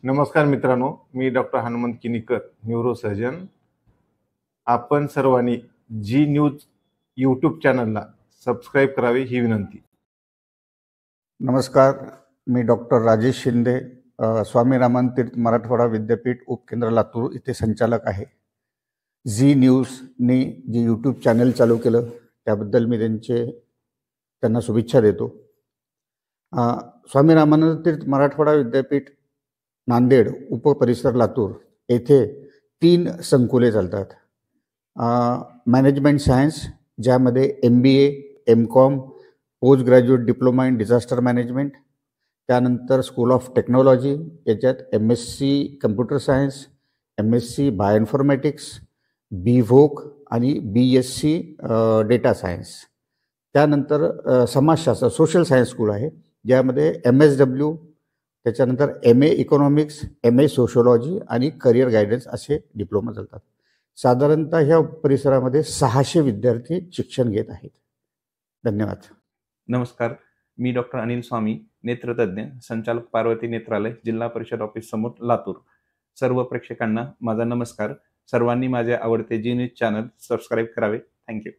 नमस्कार मित्रांनो, मी doctor Hanumant Kinikar, neurosurgeon. आपण सर्वांनी जी न्यूज यूट्यूब चॅनलला सबस्क्राईब करावे ही विनंती. नमस्कार, मी डॉक्टर राजेश शिंदे, स्वामी रामानंद तीर्थ मराठवाडा विद्यापीठ उपकेंद्र लातूर इथे संचालक आहे. झी न्यूजनी जे यूट्यूब चॅनल चालू केलं त्याबद्दल मी त्यांना शुभेच्छा देतो. स्वामी रामानंद तीर्थ मराठवाडा विद्यापीठ नांदेड उपपरिसर लातूर येथे 3 संकुले चालतात. मॅनेजमेंट सायन्स, ज्यामध्ये MBA, MCOM, post graduate diploma in disaster management, त्यानंतर स्कूल ऑफ टेक्नॉलॉजी, याच्यात MSc computer science, MSc बायोइन्फॉर्मॅटिक्स, BVOC आणि BSc डेटा सायन्स. त्यानंतर समाजशास्त्र सोशल सायन्स स्कूल आहे, ज्यामध्ये MSW, त्याच्यानंतर MA इकॉनॉमिक्स, MA सोशोलॉजी आणि करिअर गायडन्स असे डिप्लोमा चालतात. साधारणतः ह्या परिसरामध्ये 600 विद्यार्थी शिक्षण घेत आहेत. धन्यवाद. नमस्कार, मी डॉक्टर अनिल स्वामी, नेत्रतज्ञ, संचालक पार्वती नेत्रालय, जिल्हा परिषद ऑफिस समोर, लातूर. सर्व प्रेक्षकांना माझा नमस्कार. सर्वांनी माझे आवडते जी न्यूज चॅनल सबस्क्राईब करावे. थँक्यू.